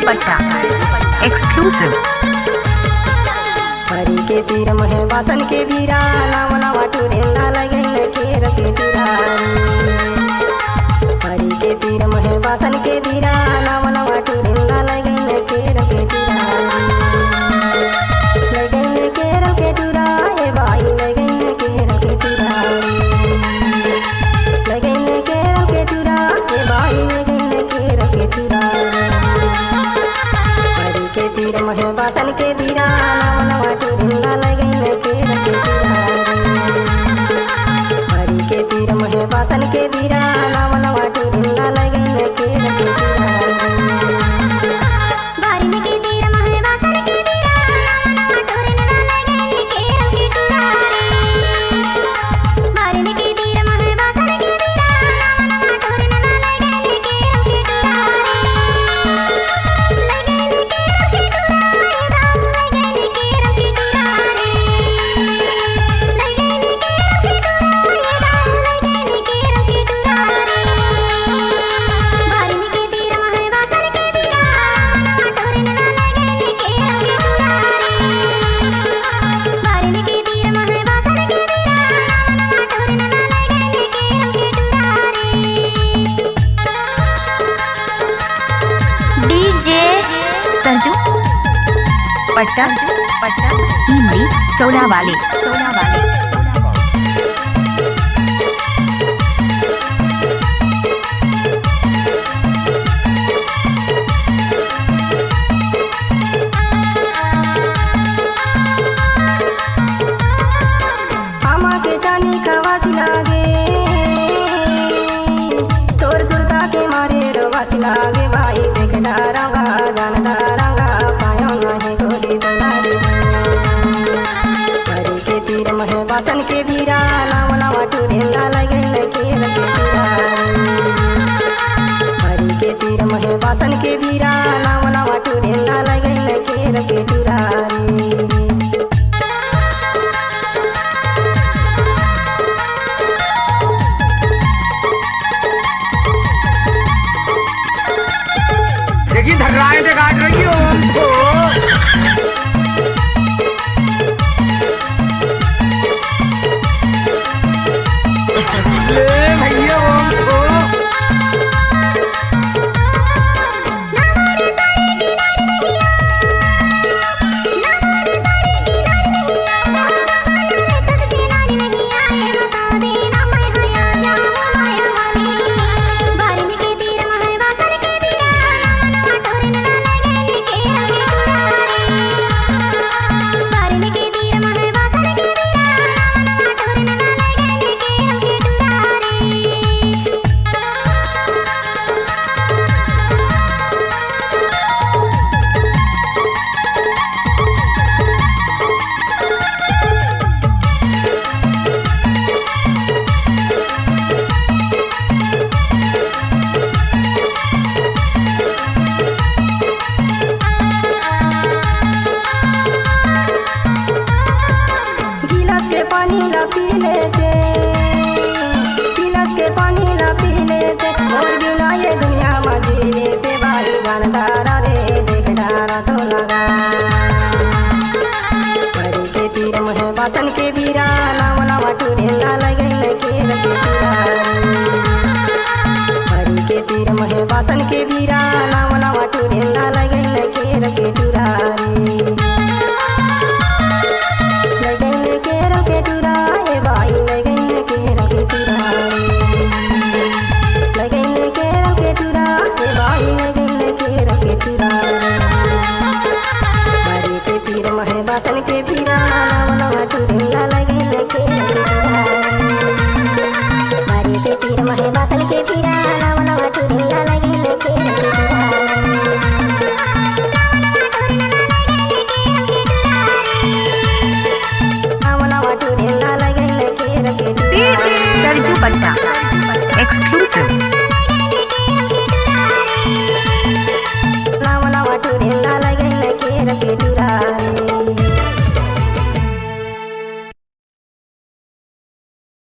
पट्टा एक्सक्लूसिव। हरी के तीर महे बासन के बीरा नाम नवा टूरेला लगन के रखे टुरारी। हरी के तीर महे बासन के बीरा नाम नवा टूरेला लगन के रखे टुरारी। लगन के रखे टुराए भाई लगन के रखे टुरारी। लगन के रखे टुराए भाई लगन के रखे टुरारी। हरी के तीर महे बासन के बीरा नाम नवा टूरेला लगन के रखे टुरारी। हरी के तीर महे बासन के बीरा नाम नवा टूरेला लगन के रखे टुरारी। संजू पट्टा ईमड़ी चौला वाले आमा के जानी खवासी लागे तोर सुरता के मारे रवासी लागे भाई देख डारंगा जान डारंगा पायो नहीं गोरी बनारे। हरी के तीर महे बासन के बीरा नाम नवा टूरेला लगन के रखे टुरारी। हरी के तीर महे बासन के बीरा नाम नवा टूरेला लगन के रखे टुरारी। धर्राएं ते काट रही हो भैया पानी ला पी लेते गिलास के पानी ला पी लेते और बिना ये दुनिया में जी लेते भाई जान डारा रे देख डारा तो लगा। हरी के तीर महे बासन के बीरा नाम नवा टूरेला लगन के रखे टुरारी। हरी के तीर महे बासन के बीरा नाम नवा टूरेला लगन के रखे टुरारी। बासन के बीरा नाम नवा टूरेला लगन के रखे टुरारी। हरी के तीर महे बासन के बीरा नाम नवा टूरेला लगन के रखे टुरारी। नाम नवा टूरेला लगन के रखे टुरारी। संजू पट्टा एक्सक्लूसिव। नाम नवा टूरेला लगन के रखे टुरारी।